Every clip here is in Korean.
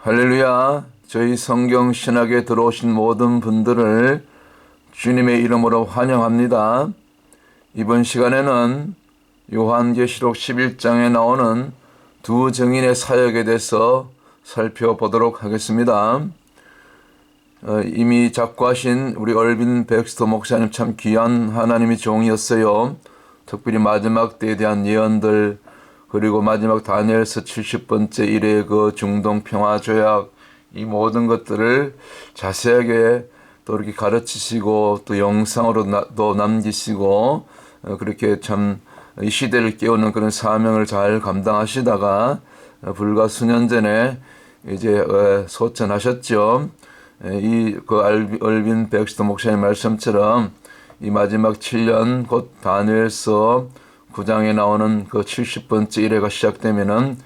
할렐루야. 저희 성경 신학에 들어오신 모든 분들을 주님의 이름으로 환영합니다. 이번 시간에는 요한계시록 11장에 나오는 두 증인의 사역에 대해서 살펴보도록 하겠습니다. 이미 작고하신 우리 얼빈 백스터 목사님 참 귀한 하나님의 종이었어요. 특별히 마지막 때에 대한 예언들, 그리고 마지막 다니엘서 70번째 일의 그 중동 평화 조약, 이 모든 것들을 자세하게 또 이렇게 가르치시고 또 영상으로도 남기시고 그렇게 참 이 시대를 깨우는 그런 사명을 잘 감당하시다가 불과 수년 전에 이제 소천하셨죠. 이 그 얼빈 백스터 목사님 말씀처럼 이 마지막 7년 곧 다니엘서 9장에 나오는 그 70번째 일회가 시작되면은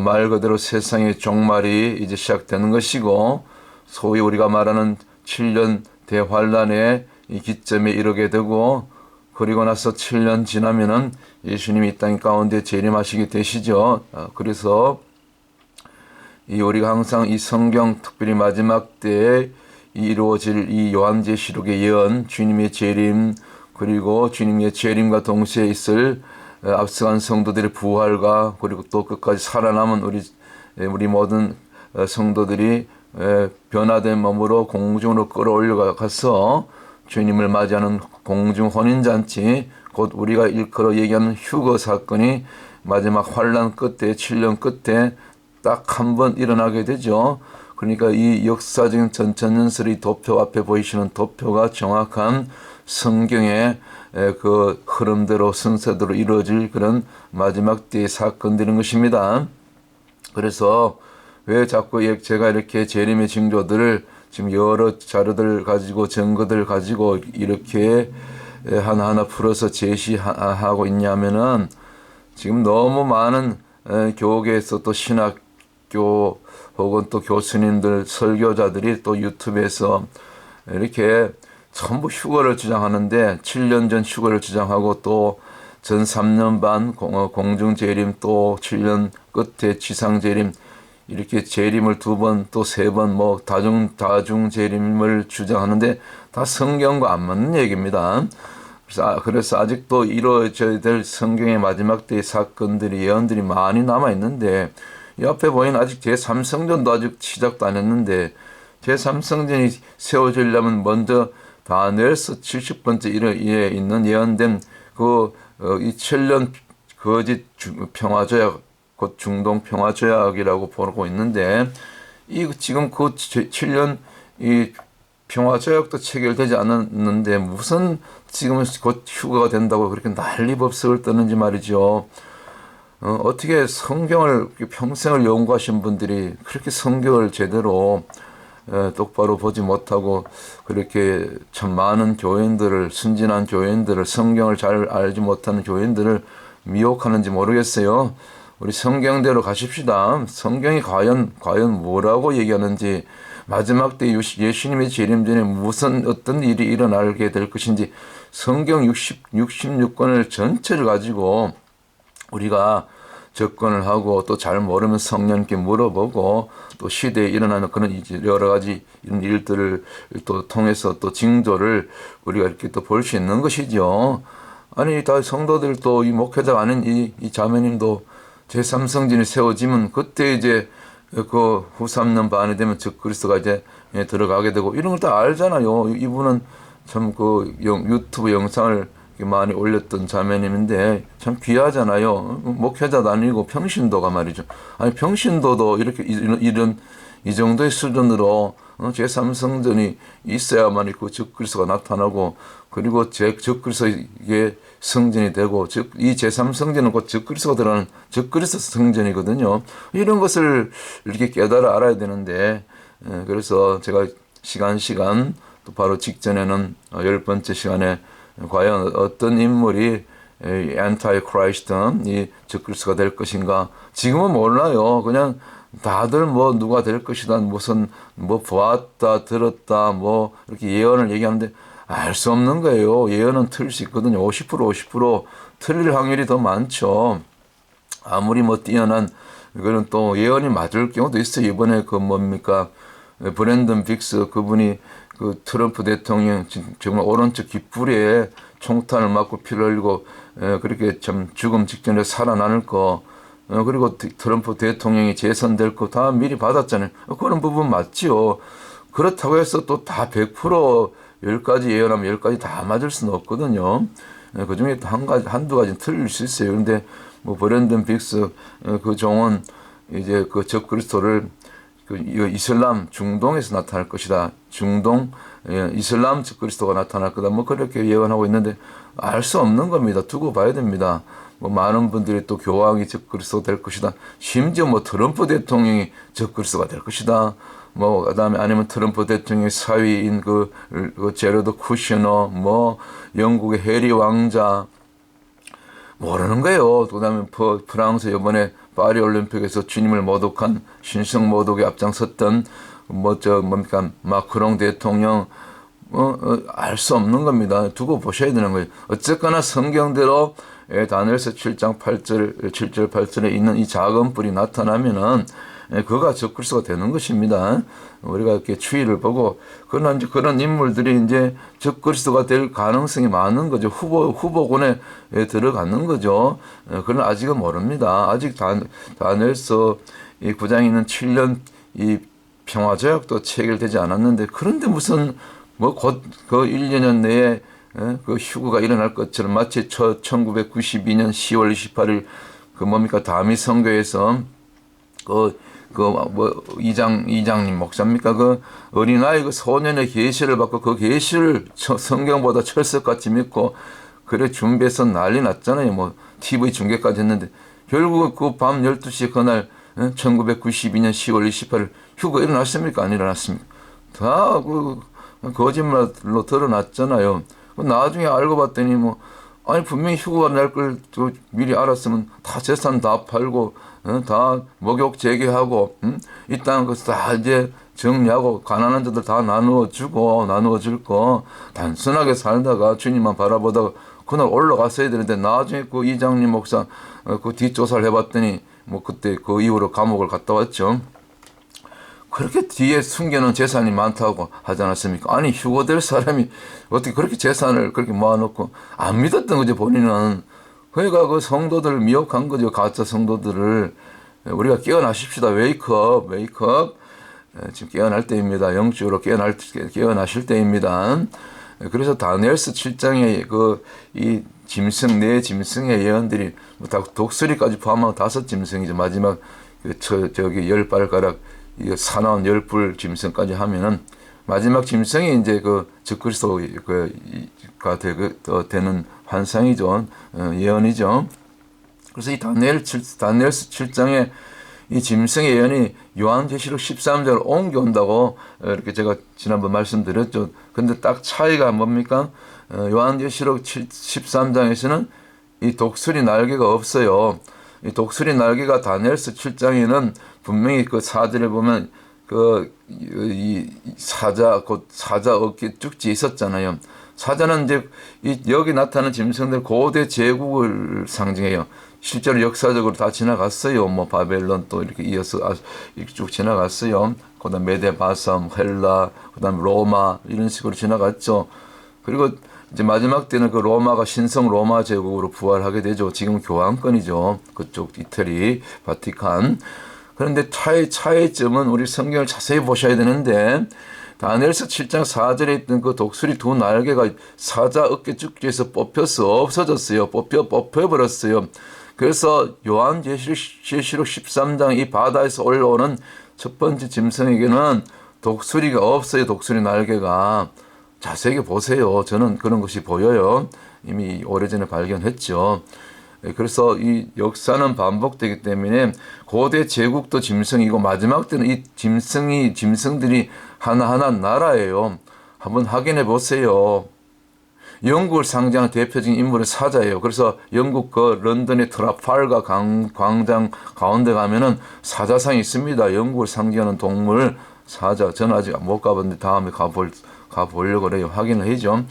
말 그대로 세상의 종말이 이제 시작되는 것이고, 소위 우리가 말하는 7년 대환란의 이 기점에 이르게 되고, 그리고 나서 7년 지나면은 예수님이 이 땅 가운데 재림하시게 되시죠. 그래서 이 우리가 항상 이 성경, 특별히 마지막 때에 이루어질 이 요한계시록의 예언, 주님의 재림, 그리고 주님의 재림과 동시에 있을 앞서간 성도들의 부활과 그리고 또 끝까지 살아남은 우리 모든 성도들이 변화된 몸으로 공중으로 끌어올려 가서 주님을 맞이하는 공중 혼인잔치, 곧 우리가 일컬어 얘기하는 휴거 사건이 마지막 환란 끝에 7년 끝에 딱 한 번 일어나게 되죠. 그러니까 이 역사적인 전천년설의 도표 앞에 보이시는 도표가 정확한 성경의 그 흐름대로 순서대로 이루어질 그런 마지막 때의 사건들인 것입니다. 그래서 왜 자꾸 제가 이렇게 재림의 징조들을 지금 여러 자료들 가지고 증거들 가지고 이렇게 하나하나 풀어서 제시하고 있냐면은, 지금 너무 많은 교계에서 또 신학교 혹은 또 교수님들, 설교자들이 또 유튜브에서 이렇게 전부 휴거를 주장하는데, 7년 전 휴거를 주장하고 또 전 3년 반 공중 재림, 또 7년 끝에 지상 재림, 이렇게 재림을 2번 또 3번 뭐 다중 재림을 주장하는데 다 성경과 안 맞는 얘기입니다. 그래서 아직도 이루어져야 될 성경의 마지막 때의 사건들이, 예언들이 많이 남아 있는데, 이 앞에 보이는 아직 제3성전도 아직 시작도 안 했는데, 제3성전이 세워지려면 먼저 다니엘서 70번째 일에 있는 예언된 이 7년 거짓 평화조약, 곧 중동 평화조약이라고 보고 있는데, 지금 그 7년 이 평화조약도 체결되지 않았는데 무슨 지금은 곧 휴가가 된다고 그렇게 난리법석을 떠는지 말이죠. 어떻게 성경을 평생을 연구하신 분들이 그렇게 성경을 제대로 똑바로 보지 못하고 그렇게 참 많은 교인들을, 순진한 교인들을, 성경을 잘 알지 못하는 교인들을 미혹하는지 모르겠어요. 우리 성경대로 가십시다. 성경이 과연 뭐라고 얘기하는지, 마지막 때 예수님의 재림 전에 어떤 일이 일어나게 될 것인지, 성경 66권을 전체를 가지고 우리가 접근을 하고, 또 잘 모르면 성령께 물어보고, 또 시대에 일어나는 그런 여러 가지 이런 일들을 또 통해서 또 징조를 우리가 이렇게 또 볼 수 있는 것이죠. 아니, 다 성도들, 또 이 목회자가 아닌 이 자매님도 제3성전이 세워지면 그때 이제 그 후 3년 반이 되면 적그리스도가 이제 들어가게 되고, 이런 걸 다 알잖아요. 이분은 참 그 유튜브 영상을 많이 올렸던 자매님인데 참 귀하잖아요. 목회자도 아니고 평신도가 말이죠. 아니, 평신도도 이렇게 이 정도의 수준으로 제3성전이 있어야만 그 적그리스도가 나타나고, 그리고 적그리스도의 성전이 되고, 즉 이 제3성전은 곧 적그리스도가 들어가는 적그리스도 성전이거든요. 이런 것을 이렇게 깨달아 알아야 되는데, 그래서 제가 시간 또 바로 직전에는 10번째 시간에 과연 어떤 인물이 엔타이 크라이스트, 이 적그리스도가 될 것인가, 지금은 몰라요. 그냥 다들 뭐 누가 될 것이다, 무슨 뭐 보았다 들었다 뭐 이렇게 예언을 얘기하는데 알 수 없는 거예요. 예언은 틀릴 수 있거든요. 50% 틀릴 확률이 더 많죠. 아무리 뭐 뛰어난 이거는 또 예언이 맞을 경우도 있어요. 이번에 그 뭡니까 브랜든 빅스 그분이 그 트럼프 대통령 정말 오른쪽 귓불에 총탄을 맞고 피를 흘리고 그렇게 참 죽음 직전에 살아나는 거 그리고 트럼프 대통령이 재선될 거 다 미리 받았잖아요. 그런 부분 맞지요. 그렇다고 해서 또 다 100% 10가지 예언하면 10가지 다 맞을 수는 없거든요. 그 중에 한두 가지는 틀릴 수 있어요. 그런데 뭐 브랜든 빅스 그 종은 이제 그 적그리스도를 그 이슬람 중동에서 나타날 것이다. 중동 이슬람 적그리스도가 나타날 거다. 뭐 그렇게 예언하고 있는데 알 수 없는 겁니다. 두고 봐야 됩니다. 뭐 많은 분들이 또 교황이 적그리스도 될 것이다. 심지어 뭐 트럼프 대통령이 적그리스도가 될 것이다. 뭐 그다음에 아니면 트럼프 대통령의 사위인 그 제러드 쿠셔너, 뭐 영국의 해리 왕자 모르는 거예요. 그다음에 프랑스 이번에 파리 올림픽에서 주님을 모독한 신성 모독에 앞장섰던 뭡니까 마크롱 대통령 알 수 없는 겁니다. 두고 보셔야 되는 거예요. 어쨌거나 성경대로 다니엘서 7장 8절 7절 8절에 있는 이 작은 뿔이 나타나면은 그가 적그리스도가 되는 것입니다. 우리가 이렇게 추이를 보고 그러나 이제 그런 인물들이 이제 적그리스도가 될 가능성이 많은 거죠. 후보군에 들어가는 거죠. 그러나 아직은 모릅니다. 아직 다니엘서 이 9장에 있는 7년 이 평화조약도 체결되지 않았는데 그런데 무슨 뭐 곧 그 1년 내에 그 휴거가 일어날 것처럼 마치 1992년 10월 28일 그 뭡니까 다미 선교에서 이장님 목사입니까? 그 어린아이 그 소년의 계시를 받고 그 계시를 성경보다 철석같이 믿고 그래 준비해서 난리 났잖아요. 뭐 TV 중계까지 했는데 결국 그 밤 12시 그날 1992년 10월 28일 휴가 일어났습니까? 안 일어났습니까? 다 그 거짓말로 드러났잖아요. 나중에 알고 봤더니 뭐 아니 분명히 휴가 날 걸 미리 알았으면 다 재산 다 팔고 다 목욕 재개하고 이 땅 그 다 이제 정리하고 가난한 자들 다 나누어줄 거 단순하게 살다가 주님만 바라보다가 그날 올라갔어야 되는데 나중에 그 이장님 목사 그 뒷조사를 해봤더니 뭐 그때 그 이후로 감옥을 갔다 왔죠. 그렇게 뒤에 숨겨놓은 재산이 많다고 하지 않았습니까? 아니 휴거될 사람이 어떻게 그렇게 재산을 그렇게 모아놓고 안 믿었던 거죠 본인은. 그러니까 그 성도들을 미혹한 거죠. 가짜 성도들을. 우리가 깨어나십시다. 웨이크업 지금 깨어날 때입니다. 영적으로 깨어나실 때입니다. 그래서 다니엘서 7장에 이 짐승 네 짐승의 예언들이 뭐 다 독수리까지 포함하고 5짐승이죠. 마지막 저기 10발가락 사나운 10불 짐승까지 하면은 마지막 짐승이 이제 그 적그리스도가 되는 환상이죠. 예언이죠. 그래서 이 다니엘서 7장에 이 짐승의 예언이 요한계시록 13장을 옮겨온다고 이렇게 제가 지난번 말씀드렸죠. 근데 딱 차이가 뭡니까? 요한계시록 13장에서는 이 독수리 날개가 없어요. 이 독수리 날개가 다니엘서 7장에는 분명히 그 사절에 보면 이 사자 어깨 쭉지 있었잖아요. 사자는 이제 여기 나타나는 짐승들 고대 제국을 상징해요. 실제로 역사적으로 다 지나갔어요. 뭐 바벨론 또 이렇게 이어서 이렇게 쭉 지나갔어요. 그다음 메데바섬, 헬라, 그다음 로마 이런 식으로 지나갔죠. 그리고 이제 마지막 때는 그 로마가 신성 로마 제국으로 부활하게 되죠. 지금 교황권이죠. 그쪽 이태리, 바티칸. 그런데 차이점은 우리 성경을 자세히 보셔야 되는데 다니엘서 7장 4절에 있던 그 독수리 두 날개가 사자 어깨 쭉지에서 뽑혀서 없어졌어요. 뽑혀버렸어요. 그래서 요한계시록 13장 이 바다에서 올라오는 첫 번째 짐승에게는 독수리가 없어요. 독수리 날개가. 자세히 보세요. 저는 그런 것이 보여요. 이미 오래전에 발견했죠. 그래서 이 역사는 반복되기 때문에 고대 제국도 짐승이고 마지막 때는 이 짐승들이 하나하나 나라예요. 한번 확인해 보세요. 영국을 상징하는 대표적인 인물은 사자예요. 그래서 영국 그 런던의 트라팔가 광장 가운데 가면은 사자상이 있습니다. 영국을 상징하는 동물 사자. 저는 아직 못 가봤는데 다음에 가보려고 그래요. 확인을 해죠.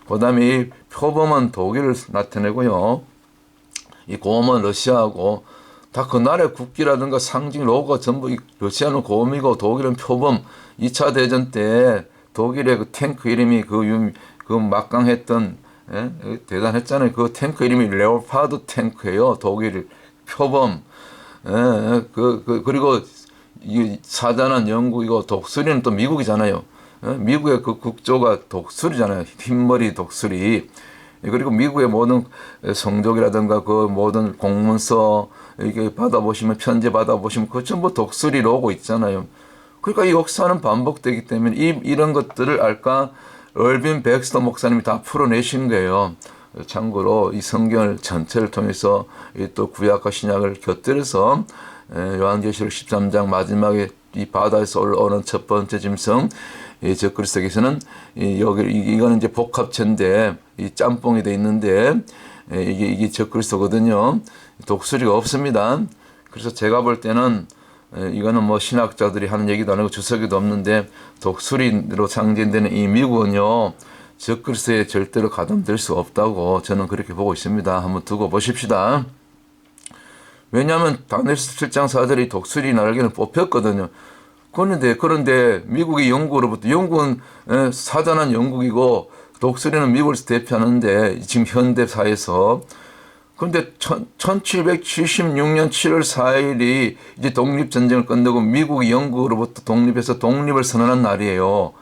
그 다음에 이 표범은 독일을 나타내고요. 이 곰은 러시아하고 다 그 나라의 국기라든가 상징 로고가 전부 러시아는 곰이고 독일은 표범. 2차 대전 때 독일의 그 탱크 이름이 그 막강했던, 예? 대단했잖아요. 그 탱크 이름이 레오파드 탱크예요. 독일 표범. 예, 그리고 이 사자는 영국이고 독수리는 또 미국이잖아요. 미국의 그 국조가 독수리잖아요. 흰머리 독수리. 그리고 미국의 모든 성적이라든가 그 모든 공문서 이게 받아보시면 편지 받아보시면 그 전부 독수리 로고 있잖아요. 그러니까 이 역사는 반복되기 때문에 이런 것들을 알까 얼빈 백스터 목사님이 다 풀어내신 거예요. 참고로 이 성경을 전체를 통해서 또 구약과 신약을 곁들여서 요한계시록 13장 마지막에 이 바다에서 올라오는 첫 번째 짐승 이 적그리스도께서는 이거는 이제 복합체인데 이 짬뽕이 돼 있는데 이게 적그리스도거든요. 독수리가 없습니다. 그래서 제가 볼 때는 이거는 뭐 신학자들이 하는 얘기도 아니고 주석에도 없는데 독수리로 상징되는 이 미국은요 적그리스도에 절대로 가담될 수 없다고 저는 그렇게 보고 있습니다. 한번 두고 보십시다. 왜냐하면 다니엘서 7장 4절에 독수리 날개는 뽑혔거든요. 그런데 미국이 영국으로부터 영국은 사자는 영국이고 독수리는 미국에서 대표하는데 지금 현대사에서 그런데 1776년 7월 4일이 이제 독립전쟁을 끝내고 미국이 영국으로부터 독립해서 독립을 선언한 날이에요.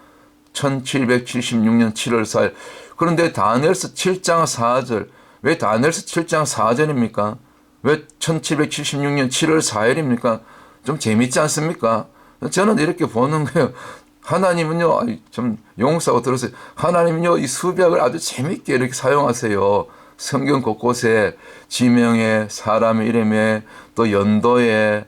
1776년 7월 4일. 그런데 다니엘서 7장 4절. 왜 다니엘서 7장 4절입니까? 왜 1776년 7월 4일입니까? 좀 재밌지 않습니까? 저는 이렇게 보는 거예요. 하나님은요, 좀 용사고 들었어요. 하나님은요, 이 수백을 아주 재밌게 이렇게 사용하세요. 성경 곳곳에 지명에, 사람의 이름에, 또 연도에,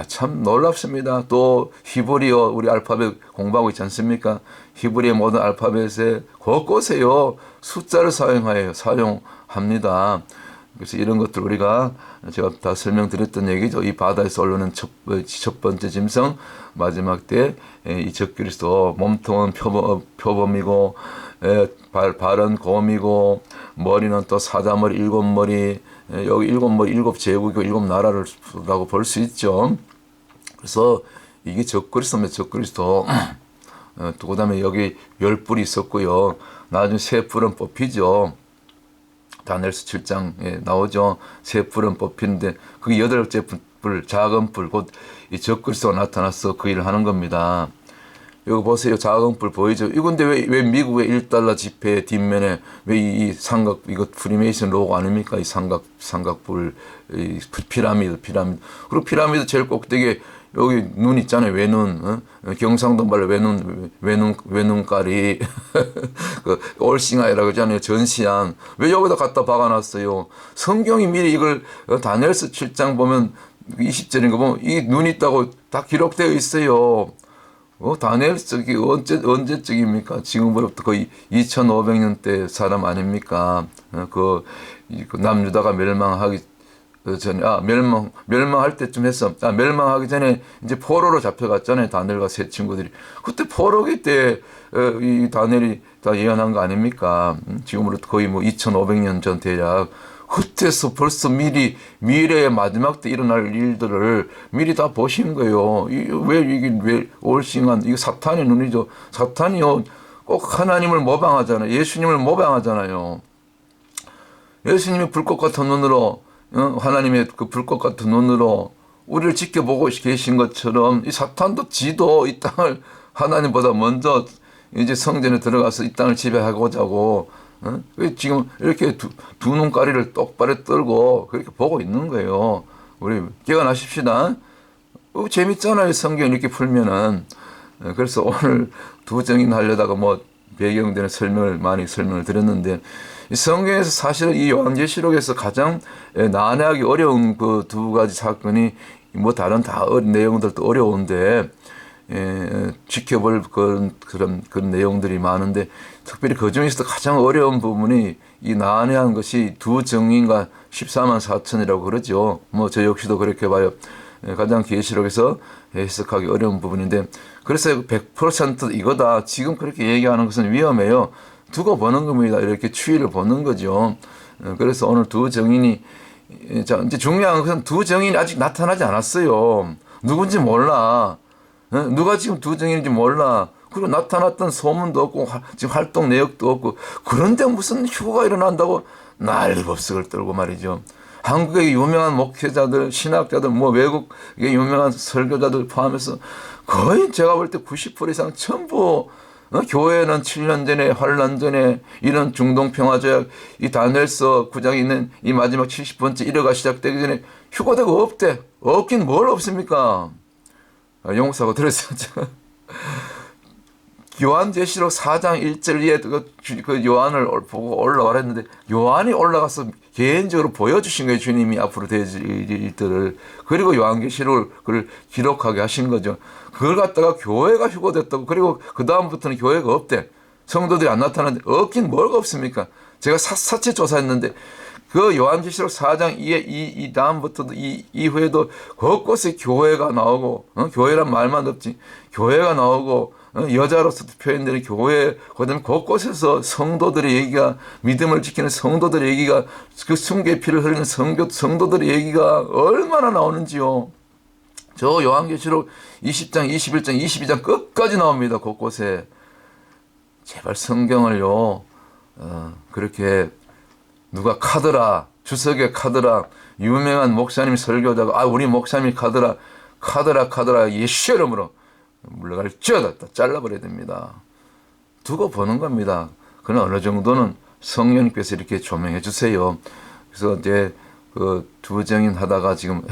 참 놀랍습니다. 또 히브리어 우리 알파벳 공부하고 있지 않습니까? 히브리의 모든 알파벳에 곳곳에요 숫자를 사용합니다. 그래서 이런 것들 우리가 제가 다 설명드렸던 얘기죠. 이 바다에서 올라오는 첫 번째 짐승, 마지막 때 이 적그리스도 몸통은 표범이고 발은 곰이고 머리는 또 사자머리 7머리 여기 7머리 7제국이고 7나라라고 볼 수 있죠. 그래서 이게 적그리스도면 적그리스도. 또 그다음에 여기 10뿔이 있었고요. 나중에 세 뿔은 뽑히죠. 다니엘서 7장에 나오죠. 세 뿔은 뽑히는데 그게 8째 뿔, 작은 뿔, 곧 이 적그리스도가 나타나서 그 일을 하는 겁니다. 여기 보세요. 작은 뿔 보이죠? 이건데 왜 미국의 1달러 지폐 뒷면에 왜 이 삼각, 이거 프리메이슨 로고 아닙니까? 이 삼각뿔, 이 피라미드. 그리고 피라미드 제일 꼭대기에 여기 눈 있잖아요. 외눈. 경상도 말로 외눈깔이. 그 올싱아이라고 하잖아요. 전시안. 왜 여기다 갖다 박아놨어요? 성경이 미리 이걸 다니엘서 7장 보면 20절인 거 보면 이 눈 있다고 다 기록되어 있어요. 다니엘서기 언제적입니까? 지금부터 거의 2500년 때 사람 아닙니까? 그 남유다가 멸망하기 전에, 멸망할 때쯤 했어. 멸망하기 전에 이제 포로로 잡혀갔잖아요. 다니엘과 세 친구들이. 그때 포로기 때, 이 다니엘이 다 예언한 거 아닙니까? 지금으로부터 거의 뭐 2500년 전 대략. 그때서 벌써 미리 미래의 마지막 때 일어날 일들을 미리 다 보신 거예요. 왜 올싱한, 이거 사탄의 눈이죠. 사탄이요. 꼭 하나님을 모방하잖아요. 예수님을 모방하잖아요. 예수님이 불꽃 같은 눈으로, 하나님의 그 불꽃 같은 눈으로 우리를 지켜보고 계신 것처럼 이 사탄도 지도 이 땅을 하나님보다 먼저 이제 성전에 들어가서 이 땅을 지배하고자 하고 지금 이렇게 두 눈가리를 똑바로 떨고 그렇게 보고 있는 거예요. 우리 깨어나십시다. 재밌잖아요. 성경 이렇게 풀면은. 그래서 오늘 두 정인 하려다가 뭐 배경되는 많이 설명을 드렸는데 이 성경에서 사실은 이 요한계시록에서 가장 난해하기 어려운 그 두 가지 사건이 뭐 다른 다 내용들도 어려운데 지켜볼 그런 내용들이 많은데 특별히 그 중에서도 가장 어려운 부분이 이 난해한 것이 두 정인과 14만 4천이라고 그러죠. 뭐 저 역시도 그렇게 봐요. 가장 계시록에서 해석하기 어려운 부분인데 그래서 100% 이거다. 지금 그렇게 얘기하는 것은 위험해요. 두고 보는 겁니다. 이렇게 추이를 보는 거죠. 그래서 오늘 두 정인이 자, 이제 중요한 것은 두 정인이 아직 나타나지 않았어요. 누군지 몰라. 누가 지금 두 정인인지 몰라. 그리고 나타났던 소문도 없고 지금 활동 내역도 없고 그런데 무슨 휴거가 일어난다고 난리법석을 떨고 말이죠. 한국의 유명한 목회자들, 신학자들, 뭐 외국의 유명한 설교자들 포함해서 거의 제가 볼 때 90% 이상 전부 교회는 7년 전에 환란 전에 이런 중동평화조약 이 다니엘서 9장에 있는 이 마지막 70번째 1회가 시작되기 전에 휴거되고 없대. 없긴 뭘 없습니까? 영사가 들었어요. 요한계시록 4장 1절 위에 그 요한을 보고 올라가라 했는데 요한이 올라가서 개인적으로 보여주신 거예요. 주님이 앞으로 되어질 일들을. 그리고 요한계시록을 그걸 기록하게 하신 거죠. 그걸 갖다가 교회가 휴거됐다고. 그리고 그 다음부터는 교회가 없대. 성도들이 안 나타나는데 없긴 뭐가 없습니까? 제가 샅샅이 조사했는데 그 요한계시록 4장 이 다음부터도 이 이후에도 곳곳에 교회가 나오고 교회란 말만 없지. 교회가 나오고 여자로서 표현되는 교회, 그다음에 곳곳에서 성도들의 얘기가, 믿음을 지키는 성도들의 얘기가, 그 순교의 피를 흘리는 성도들의 얘기가 얼마나 나오는지요. 저 요한계시록 20장, 21장, 22장 끝까지 나옵니다. 곳곳에. 제발 성경을요, 그렇게 누가 카드라, 주석의 카드라, 유명한 목사님 설교자가, 우리 목사님이 카드라, 예수 이름으로 물러갈지어다 잘라버려야 됩니다. 두고 보는 겁니다. 그러나 어느 정도는 성령님께서 이렇게 조명해 주세요. 그래서 이제 그 두 정인 하다가 지금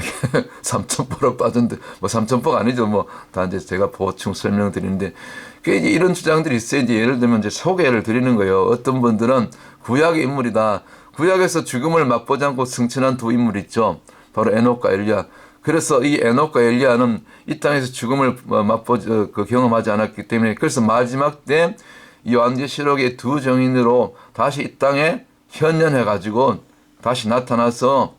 3,000%로 빠졌는데 뭐 3,000%가 아니죠. 뭐 다 이제 제가 보충 설명드리는데 이제 이런 주장들이 있어요. 이제 예를 들면 이제 소개를 드리는 거예요. 어떤 분들은 구약의 인물이다. 구약에서 죽음을 맛보지 않고 승천한 두 인물 있죠. 바로 에녹과 엘리야. 그래서 이 에녹과 엘리야는 이 땅에서 죽음을 경험하지 않았기 때문에 그래서 마지막 때 요한계시록의 두 정인으로 다시 이 땅에 현현해가지고 다시 나타나서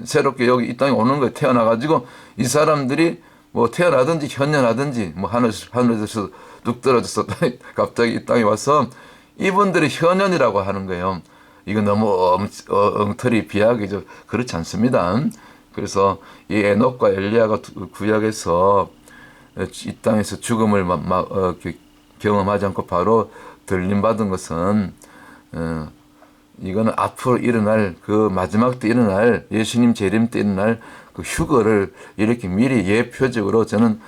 새롭게 여기 이 땅에 오는 거에 태어나가지고 이 사람들이 뭐 태어나든지 현현하든지 뭐 하늘에서 뚝 떨어져서 갑자기 이 땅에 와서 이분들이 현현이라고 하는 거예요. 이거 너무 엉터리 비약이죠. 그렇지 않습니다. 그래서 이 에녹과 엘리야가 구약에서 이 땅에서 죽음을 경험하지 않고 바로 들림받은 것은 이거는 앞으로 일어날 그 마지막 때 일어날 예수님 재림 때 일어날 그 휴거를 이렇게 미리 예표적으로 저는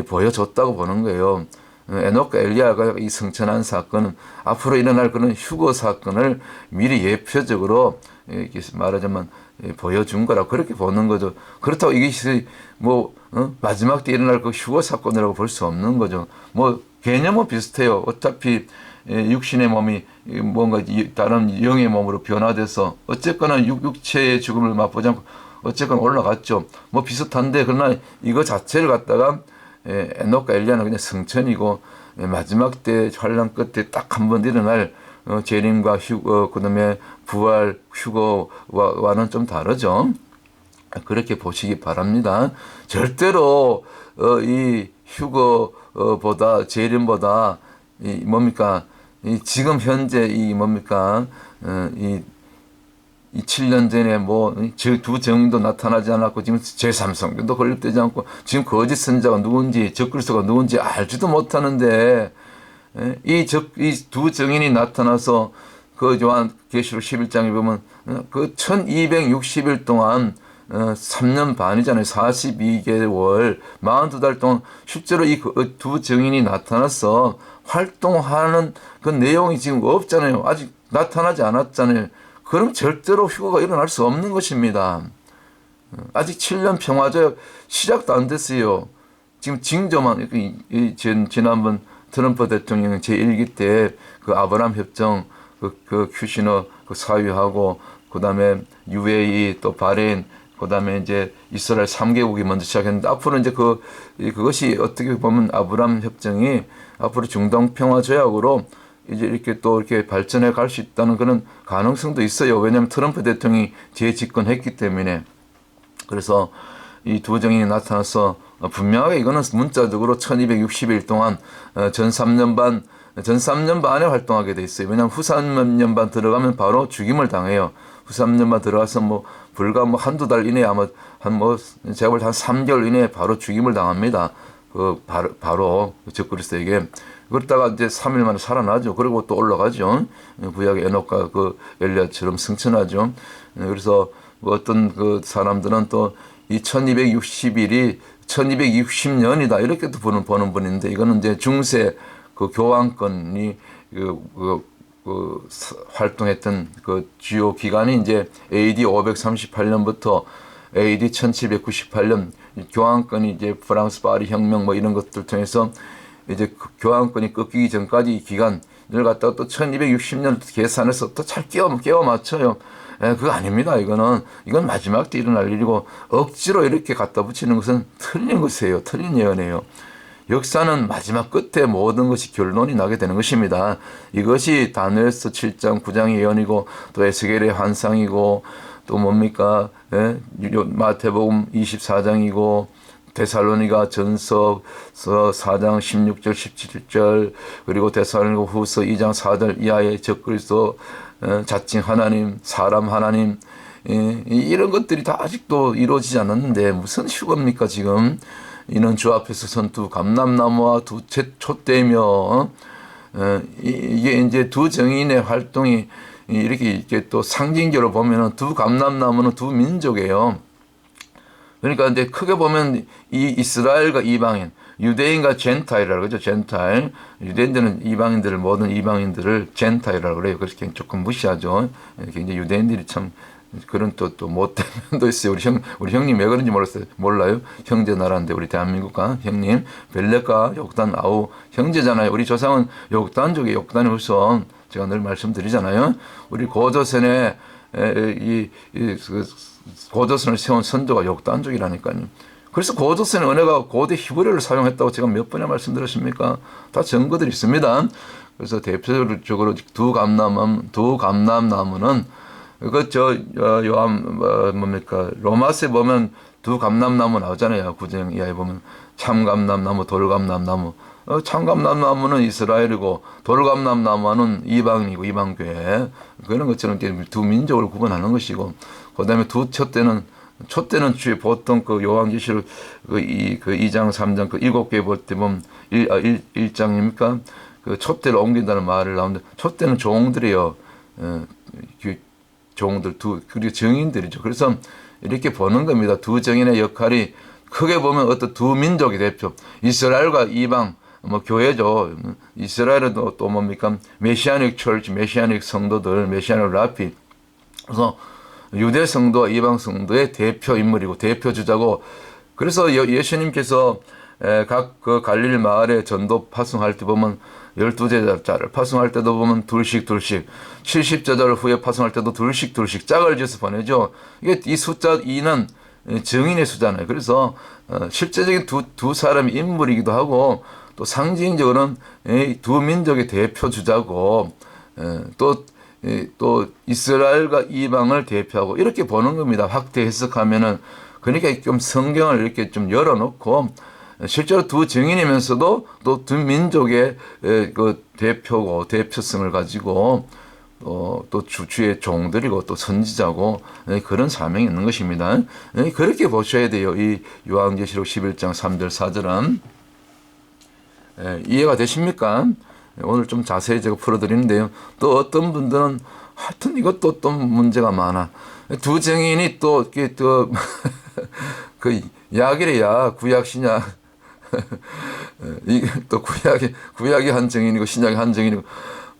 보여줬다고 보는 거예요. 에녹과 엘리야가 이 승천한 사건은 앞으로 일어날 그런 휴거 사건을 미리 예표적으로 이렇게 말하자면 보여준 거라 그렇게 보는 거죠. 그렇다고 이것이 뭐 마지막 때 일어날 그 휴거 사건이라고 볼 수 없는 거죠. 뭐 개념은 비슷해요. 어차피 육신의 몸이 뭔가 다른 영의 몸으로 변화돼서 어쨌거나 육체의 죽음을 맛보지 않고 어쨌거나 올라갔죠. 뭐 비슷한데 그러나 이거 자체를 갖다가 에녹과 엘리야는 그냥 승천이고 마지막 때 환란 끝에 딱 한 번 일어날 재림과 휴거 그다음에 부활 휴거와는 좀 다르죠. 그렇게 보시기 바랍니다. 절대로 이 휴거보다 재림보다 이 뭡니까 이 지금 현재 이 뭡니까 이 7년 전에 뭐 두 정도 나타나지 않았고 지금 제3성경도 건립되지 않고 지금 거짓 선자가 누군지 적그리스도가 누군지 알지도 못하는데 이 두 정인이 나타나서 그 요한계시록 11장에 보면 그 1260일 동안 3년 반이잖아요. 42개월 42달 동안 실제로 이 두 정인이 나타나서 활동하는 그 내용이 지금 없잖아요. 아직 나타나지 않았잖아요. 그럼 절대로 휴거가 일어날 수 없는 것입니다. 아직 7년 평화조약 시작도 안 됐어요. 지금 징조만 지난번 트럼프 대통령 제1기 때 그 아브라함 협정 그 큐시너 그 사유하고 그다음에 UAE 또 바레인 그다음에 이제 이스라엘 3개국이 먼저 시작했는데 앞으로 이제 그것이 어떻게 보면 아브라함 협정이 앞으로 중동 평화 조약으로 이제 이렇게 또 이렇게 발전해 갈 수 있다는 그런 가능성도 있어요. 왜냐하면 트럼프 대통령이 재집권했기 때문에. 그래서 이 두 정인이 나타나서 분명하게 이거는 문자적으로 1260일 동안 전 3년 반에 활동하게 돼 있어요. 왜냐하면 후 3년 반 들어가면 바로 죽임을 당해요. 후삼년만 들어가서 뭐 불과 뭐 한두 달 이내에 아마 제가 볼 때 한 3개월 이내에 바로 죽임을 당합니다. 바로 적그리스도에게. 그러다가 이제 3일 만에 살아나죠. 그리고 또 올라가죠. 구약의 에녹과 그 엘리야처럼 승천하죠. 그래서 뭐 어떤 그 사람들은 또 이 1260일이 1260년이다 이렇게 또 보는 분인데, 이거는 이제 중세 그 교황권이 활동했던 그 주요 기간이 이제 AD 538년부터 AD 1798년 교황권이 이제 프랑스 파리 혁명 뭐 이런 것들 통해서 이제 그 교황권이 꺾이기 전까지 이 기간을 갖다가 또 1260년 계산해서 또 잘 끼워 맞춰요. 그거 아닙니다. 이건 마지막 때 일어날 일이고 억지로 이렇게 갖다 붙이는 것은 틀린 것이에요. 틀린 예언이에요. 역사는 마지막 끝에 모든 것이 결론이 나게 되는 것입니다. 이것이 다니엘서 7장 9장의 예언이고 또 에스겔의 환상이고 또 뭡니까? 마태복음 24장이고 데살로니가 전서 4장 16절 17절 그리고 데살로니가 후서 2장 4절 이하의 적그리스도 자칭 하나님, 사람 하나님, 이런 것들이 다 아직도 이루어지지 않았는데 무슨 휴거입니까 지금? 이는 주 앞에서 선 두 감람나무와 두 촛대며, 이게 이제 두 정인의 활동이 이렇게 또 상징적으로 보면은 두 감람나무는 두 민족이에요. 그러니까 이제 크게 보면 이 이스라엘과 이방인, 유대인과 젠타일이라고 그러죠. 젠타일. 유대인들은 이방인들을, 모든 이방인들을 젠타일이라고 그래요. 그래서 조금 무시하죠. 굉장히 유대인들이 참 그런 또 못된 면도 있어요. 우리 형님 왜 그런지 몰라요. 형제 나라인데 우리 대한민국과 형님 벨렉과 욕단 아우 형제잖아요. 우리 조상은 욕단족이에요. 욕단의 후손. 제가 늘 말씀드리잖아요. 우리 고조선에 고조선을 세운 선조가 욕단족이라니까요. 그래서 고조선의 은혜가 고대 히브리어를 사용했다고 제가 몇 번이나 말씀드렸습니까? 다 증거들이 있습니다. 그래서 대표적으로 두 감람나무는 뭡니까? 로마서에 보면 두 감람나무 나오잖아요. 구정 이하에 보면 참감람나무, 돌감람나무. 참감람나무는 이스라엘이고 돌감람나무는 이방인이고 이방교회. 그런 것처럼 두 민족을 구분하는 것이고, 그 다음에 촛대는 주에 보통 그 요한계시록 그 2장, 3장 그 7개 볼 때 보면 1장입니까? 그 촛대를 옮긴다는 말을 나오는데, 촛대는 종들이요. 종들 그리고 정인들이죠. 그래서 이렇게 보는 겁니다. 두 정인의 역할이 크게 보면 어떤 두 민족의 대표, 이스라엘과 이방, 뭐 교회죠. 이스라엘은 또 뭡니까? 메시아닉 철치, 메시아닉 성도들, 메시아닉 라피. 그래서 유대 성도와 이방 성도의 대표 인물이고 대표 주자고, 그래서 예수님께서 각 그 갈릴리 마을에 전도 파송할 때 보면 12제자를 파송할 때도 보면 둘씩 70제자를 후에 파송할 때도 둘씩 짝을 지어서 보내죠. 이게 이 숫자 2는 정인의 수잖아요. 그래서 실제적인 두 사람의 인물이기도 하고 또 상징적으로는 두 민족의 대표 주자고 또 이스라엘과 이방을 대표하고 이렇게 보는 겁니다. 확대 해석하면은. 그러니까 좀 성경을 이렇게 좀 열어놓고 실제로 두 정인이면서도 또 두 민족의 그 대표고 대표성을 가지고 또 주의 종들이고 또 선지자고 그런 사명이 있는 것입니다. 그렇게 보셔야 돼요. 이 요한계시록 11장 3절 4절은. 이해가 되십니까? 오늘 좀 자세히 제가 풀어드리는데요. 또 어떤 분들은 하여튼 이것도 또 문제가 많아. 두 정인이 또 그 약이래야 구약 신약. 이게 또 구약이 한 정인이고 신약이 한 정인이고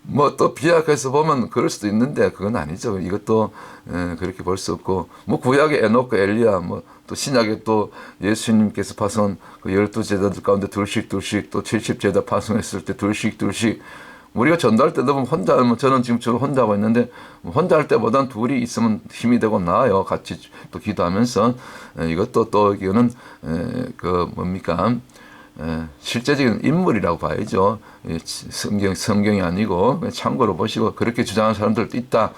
뭐 또 비약해서 보면 그럴 수도 있는데 그건 아니죠. 이것도 그렇게 볼 수 없고, 뭐 구약의 에녹과 엘리야, 뭐 또 신약에 또 예수님께서 파송한 그 12제자들 가운데 둘씩 또 70제자 파송했을 때 둘씩 우리가 전도할 때도 보면 혼자 하면, 저는 지금처럼 혼자 하고 있는데 혼자 할 때보다는 둘이 있으면 힘이 되고 나아요. 같이 또 기도하면서. 이것도 또 이거는 그 뭡니까? 실제적인 인물이라고 봐야죠. 성경이 아니고 참고로 보시고, 그렇게 주장하는 사람들도 있다.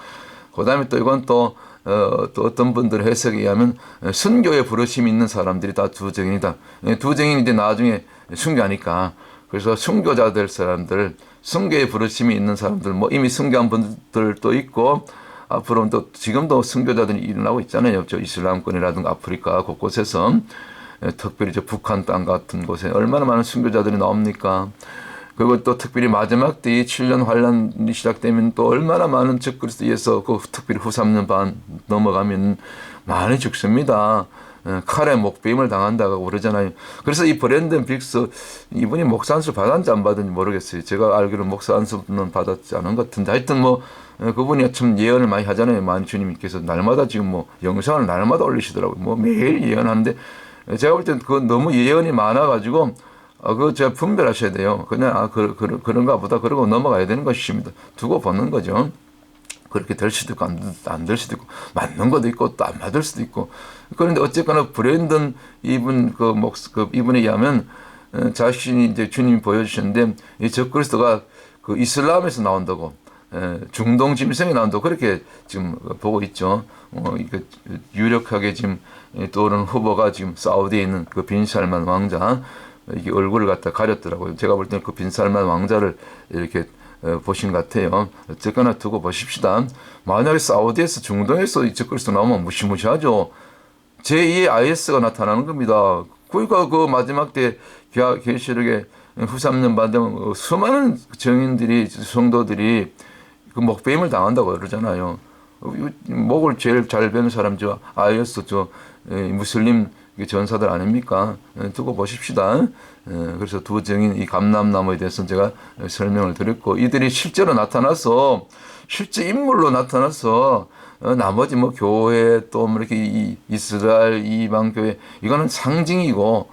그 다음에 또 이건 또 어떤 분들 해석에 의하면 순교에 부르심이 있는 사람들이 다 두 정인이다. 두 정인이 이제 나중에 순교하니까, 그래서 순교자 될 사람들, 순교에 부르심이 있는 사람들, 뭐 이미 순교한 분들도 있고 앞으로는 또 지금도 선교자들이 일어나고 있잖아요. 저 이슬람권이라든가 아프리카 곳곳에서 특별히 저 북한 땅 같은 곳에 얼마나 많은 선교자들이 나옵니까? 그리고 또 특별히 마지막 때 7년 환란이 시작되면 또 얼마나 많은 적그리스도에서 그 특별히 후 3년 반 넘어가면 많이 죽습니다. 칼에 목베임을 당한다고 그러잖아요. 그래서 이 브랜든 빅스 이분이 목사 안수 받았는지 안 받았는지 모르겠어요. 제가 알기로 목사 안수는 받았지 않은 것 같은데 하여튼 뭐 그분이 참 예언을 많이 하잖아요. 많이 주님께서 날마다 지금 뭐 영상을 날마다 올리시더라고요. 뭐 매일 예언하는데 제가 볼 땐 그 너무 예언이 많아가지고 그거 제가 분별하셔야 돼요. 그냥 그런가 보다 그러고 넘어가야 되는 것입니다. 두고 보는 거죠. 그렇게 될 수도 있고 안 될 수도 있고 맞는 것도 있고 또 안 맞을 수도 있고 그런데 어쨌거나 브랜든 이분 이분에 의하면 자신이 이제 주님이 보여주셨는데 이 적그리스도가 그 이슬람에서 나온다고 중동 짐승이 나온다고 그렇게 지금 보고 있죠. 유력하게 지금 떠오르는 후보가 지금 사우디에 있는 그 빈살만 왕자 이게 얼굴을 갖다 가렸더라고요. 제가 볼 때는 그 빈살만 왕자를 이렇게 보신 것 같아요. 어쨌거나 두고 보십시다. 만약에 사우디에서 중동에서 이 적그리스도 나오면 무시무시하죠. 제2의 IS가 나타나는 겁니다. 그러니까 그 마지막 때 계시록에 후 3년 반 되면 수많은 정인들이 성도들이 그 목배임을 당한다고 그러잖아요. 목을 제일 잘 베는 사람 저 IS 저 무슬림 전사들 아닙니까? 두고 보십시다. 그래서 두 정인 이 감람나무에 대해서는 제가 설명을 드렸고 이들이 실제로 나타나서 실제 인물로 나타나서 나머지 뭐 교회 또 뭐 이렇게 이 이스라엘 이방 교회 이거는 상징이고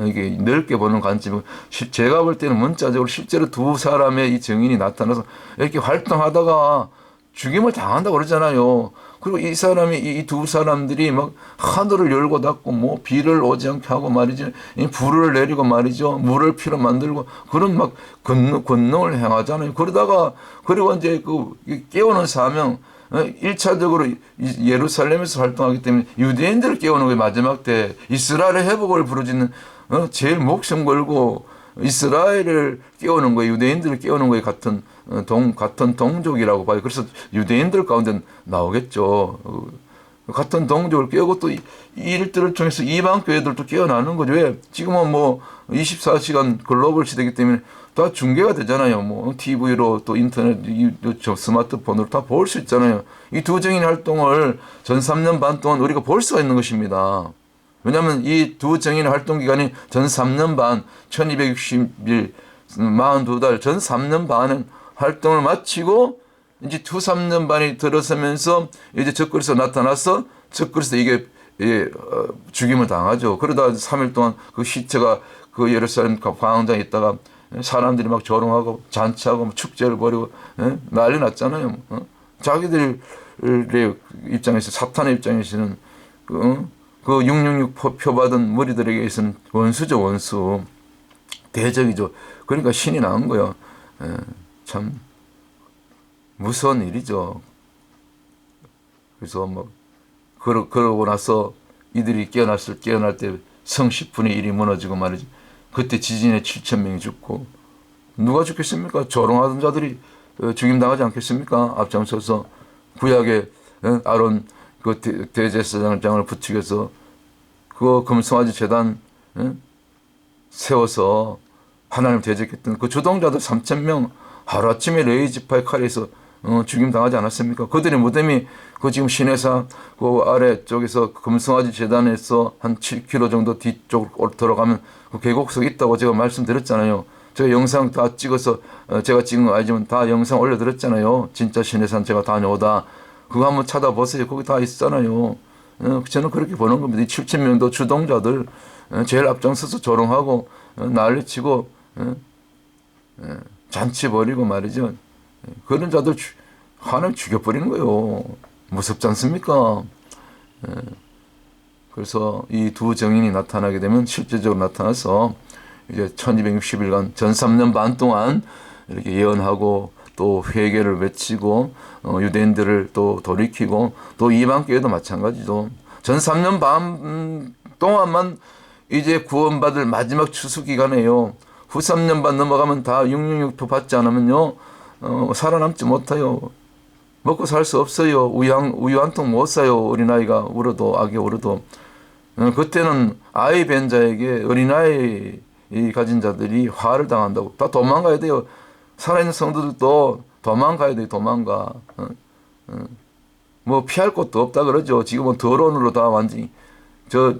이게 넓게 보는 관점이고 제가 볼 때는 문자적으로 실제로 두 사람의 이 정인이 나타나서 이렇게 활동하다가 죽임을 당한다고 그러잖아요. 그리고 이 사람이 이 두 사람들이 막 하늘을 열고 닫고 뭐 비를 오지 않게 하고 말이죠. 불을 내리고 말이죠. 물을 피로 만들고 그런 막 권능을 행하잖아요. 그러다가 그리고 이제 그 깨우는 사명 1차적으로 예루살렘에서 활동하기 때문에 유대인들을 깨우는 게 마지막 때 이스라엘의 회복을 부르짖는 제일 목숨 걸고 이스라엘을 깨우는 거에 유대인들을 깨우는 거에 같은 동족이라고 봐요. 그래서 유대인들 가운데 나오겠죠. 같은 동족을 깨우고 또 이 일들을 통해서 이방 교회들도 깨어나는 거죠. 왜? 지금은 뭐 24시간 글로벌 시대이기 때문에 다 중계가 되잖아요. 뭐 TV로 또 인터넷, 스마트폰으로 다 볼 수 있잖아요. 이 두 정인 활동을 전 3년 반 동안 우리가 볼 수가 있는 것입니다. 왜냐하면 이 두 정인의 활동 기간이 전 3년 반, 1260일, 42달, 전 3년 반은 활동을 마치고 이제 후 3년 반이 들어서면서 이제 적그리스도 나타나서 적그리스도 이게 죽임을 당하죠. 그러다 3일 동안 그 시체가 그 예루살렘 광장에 있다가 사람들이 막 조롱하고 잔치하고 축제를 벌이고 난리 났잖아요. 자기들의 입장에서 사탄의 입장에서는 그 666 표받은 무리들에게서는 원수죠, 원수. 대적이죠. 그러니까 신이 나온 거예요. 참 무서운 일이죠. 그래서 뭐 그러고 나서 이들이 깨어날 때 성 10분의 1이 무너지고 말이죠. 그때 지진에 7,000명이 죽고 누가 죽겠습니까? 조롱하던 자들이 죽임당하지 않겠습니까? 앞장서서 구약의 아론 그 대제사장을 부추겨서 그 금송아지 제단 세워서 하나님 대적했던 그 주동자들 3,000명 하루아침에 레위 지파의 칼에서 죽임당하지 않았습니까? 그들의 무덤이 그 지금 시내사 그 아래쪽에서 금송아지 재단에서 한 7km 정도 뒤쪽으로 들어가면 그 계곡석이 있다고 제가 말씀드렸잖아요. 제가 영상 다 찍어서 제가 찍은 거 알지만 다 영상 올려드렸잖아요. 진짜 시내산 제가 다녀오다. 그거 한번 찾아보세요. 거기 다 있잖아요. 저는 그렇게 보는 겁니다. 이 7,000명도 주동자들 제일 앞장서서 조롱하고 난리치고 잔치 벌이고 말이죠. 그런 자들 하나님 죽여버리는 거예요. 무섭지 않습니까? 그래서 이 두 정인이 나타나게 되면 실제적으로 나타나서 이제 1260일간 전 3년 반 동안 이렇게 예언하고 또 회개를 외치고 유대인들을 또 돌이키고 또 이방교회도 마찬가지죠. 전 3년 반 동안만 이제 구원받을 마지막 추수 기간이에요. 후 3년 반 넘어가면 다 666표 받지 않으면요 살아남지 못해요. 먹고 살 수 없어요. 우유 한 통 못 사요. 어린아이가 울어도, 아기 울어도. 그때는 아이 뵌 자에게 어린아이 가진 자들이 화를 당한다고. 다 도망가야 돼요. 살아있는 성도들도 도망가야 돼요. 도망가. 뭐 피할 곳도 없다 그러죠. 지금은 드론으로 다 완전히 저